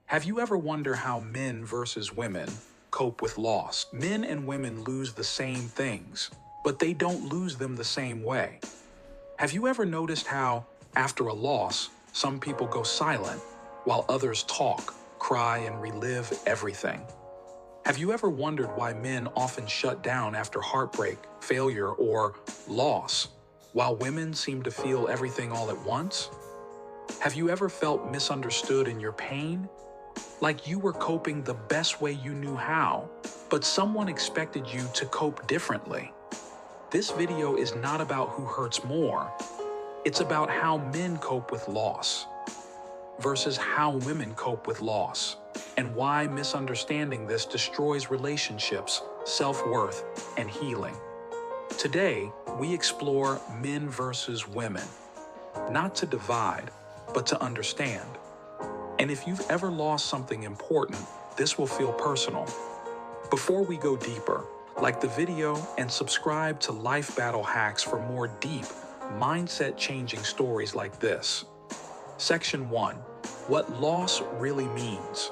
Have you ever wondered how men versus women cope with loss? Men and women lose the same things, but they don't lose them the same way. Have you ever noticed how, after a loss, some people go silent, while others talk, cry, and relive everything? Have you ever wondered why men often shut down after heartbreak, failure, or loss, while women seem to feel everything all at once? Have you ever felt misunderstood in your pain? Like you were coping the best way you knew how, but someone expected you to cope differently? This video is not about who hurts more. It's about how men cope with loss versus how women cope with loss, and why misunderstanding this destroys relationships, self-worth, and healing. Today, we explore men versus women, not to divide, but to understand. And if you've ever lost something important, this will feel personal. Before we go deeper, like the video and subscribe to Life Battle Hacks for more deep, mindset-changing stories like this. Section 1. What loss really means.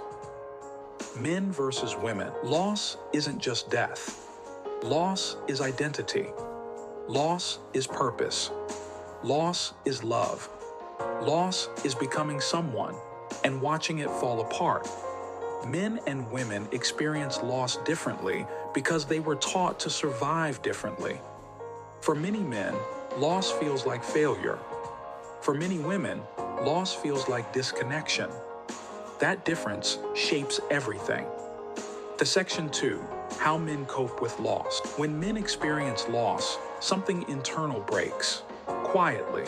Men versus women. Loss isn't just death. Loss is identity. Loss is purpose. Loss is love. Loss is becoming someone and watching it fall apart. Men and women experience loss differently because they were taught to survive differently. For many men, loss feels like failure. For many women, loss feels like disconnection. That difference shapes everything. Section 2. How men cope with loss. When men experience loss, something internal breaks, quietly.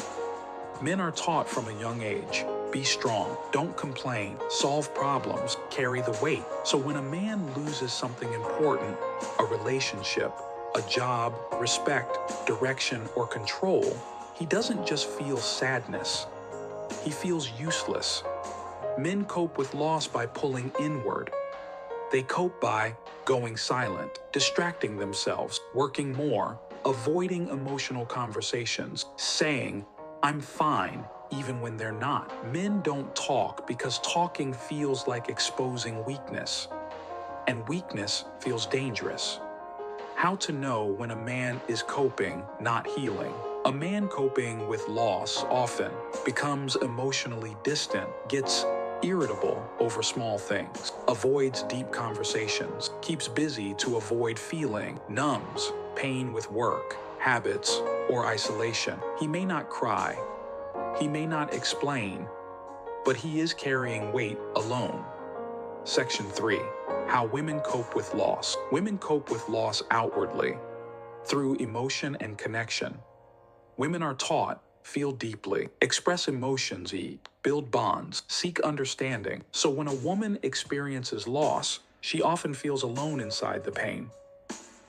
Men are taught from a young age, be strong, don't complain, solve problems, carry the weight. So when a man loses something important, a relationship, a job, respect, direction, or control, he doesn't just feel sadness. He feels useless. Men cope with loss by pulling inward. They cope by going silent, distracting themselves, working more, avoiding emotional conversations, saying, "I'm fine," even when they're not. Men don't talk because talking feels like exposing weakness, and weakness feels dangerous. How to know when a man is coping, not healing. A man coping with loss often becomes emotionally distant, gets irritable over small things, avoids deep conversations, keeps busy to avoid feeling, numbs pain with work, habits, or isolation. He may not cry, he may not explain, but he is carrying weight alone. Section 3. How women cope with loss. Women cope with loss outwardly, through emotion and connection. Women are taught, feel deeply, express emotions, build bonds, seek understanding. So when a woman experiences loss, she often feels alone inside the pain.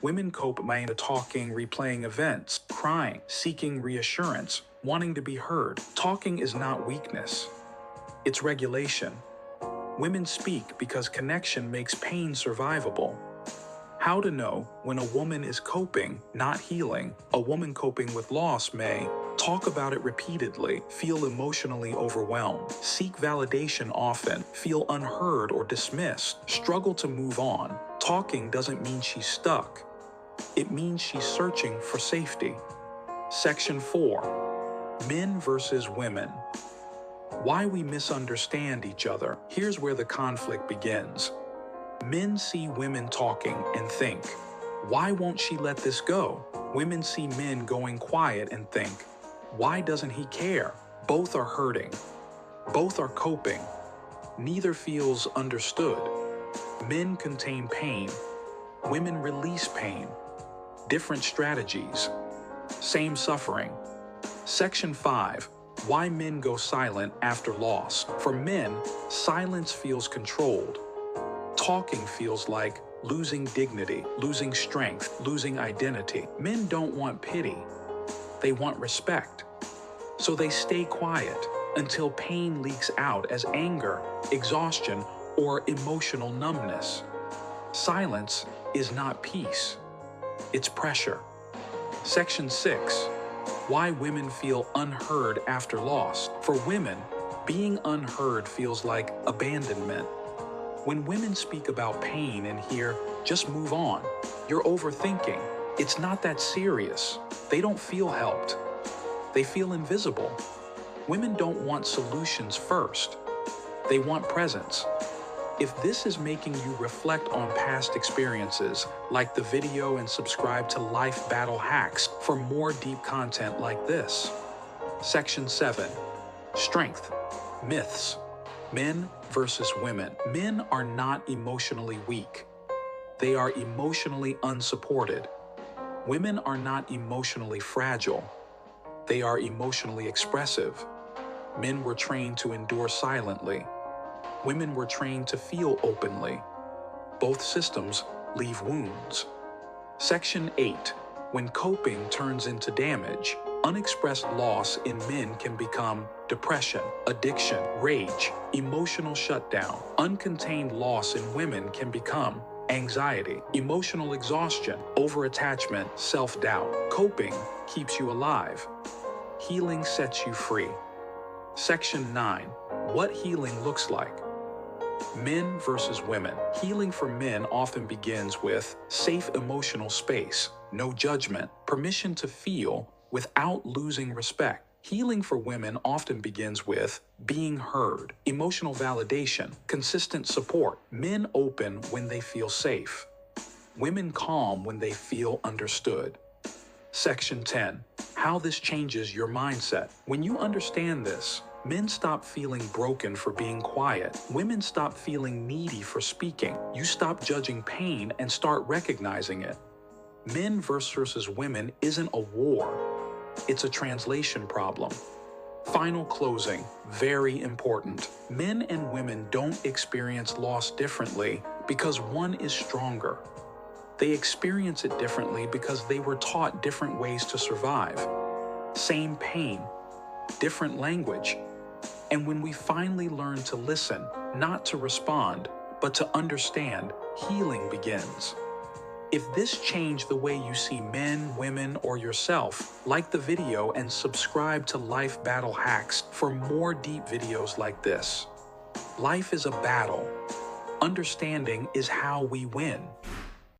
Women cope by talking, replaying events, crying, seeking reassurance, wanting to be heard. Talking is not weakness. It's regulation. Women speak because connection makes pain survivable. How to know when a woman is coping, not healing. A woman coping with loss may talk about it repeatedly, feel emotionally overwhelmed, seek validation often, feel unheard or dismissed, struggle to move on. Talking doesn't mean she's stuck. It means she's searching for safety. Section 4. Men versus women. Why we misunderstand each other. Here's where the conflict begins. Men see women talking and think, "Why won't she let this go?" Women see men going quiet and think, "Why doesn't he care?" Both are hurting. Both are coping. Neither feels understood. Men contain pain. Women release pain. Different strategies. Same suffering. Section 5. Why men go silent after loss. For men, silence feels controlled. Talking feels like losing dignity, losing strength, losing identity. Men don't want pity. They want respect. So they stay quiet until pain leaks out as anger, exhaustion, or emotional numbness. Silence is not peace. It's pressure. Section 6. Why women feel unheard after loss. For women, being unheard feels like abandonment. When women speak about pain and hear, just move on, you're overthinking. It's not that serious. They don't feel helped. They feel invisible. Women don't want solutions first. They want presence. If this is making you reflect on past experiences, like the video and subscribe to Life Battle Hacks for more deep content like this. Section 7. Strength. Myths. Men versus women. Men are not emotionally weak. They are emotionally unsupported. Women are not emotionally fragile. They are emotionally expressive. Men were trained to endure silently. Women were trained to feel openly. Both systems leave wounds. Section 8. When coping turns into damage, unexpressed loss in men can become depression, addiction, rage, emotional shutdown. Uncontained loss in women can become anxiety, emotional exhaustion, overattachment, self-doubt. Coping keeps you alive. Healing sets you free. Section 9. What healing looks like. Men versus women. Healing for men often begins with safe emotional space, no judgment, permission to feel without losing respect. Healing for women often begins with being heard, emotional validation, consistent support. Men open when they feel safe. Women calm when they feel understood. Section 10. How this changes your mindset. When you understand this, men stop feeling broken for being quiet. Women stop feeling needy for speaking. You stop judging pain and start recognizing it. Men versus women isn't a war. It's a translation problem. Final closing, very important. Men and women don't experience loss differently because one is stronger. They experience it differently because they were taught different ways to survive. Same pain, different language. And when we finally learn to listen, not to respond, but to understand, healing begins. If this changed the way you see men, women, or yourself, like the video and subscribe to Life Battle Hacks for more deep videos like this. Life is a battle. Understanding is how we win.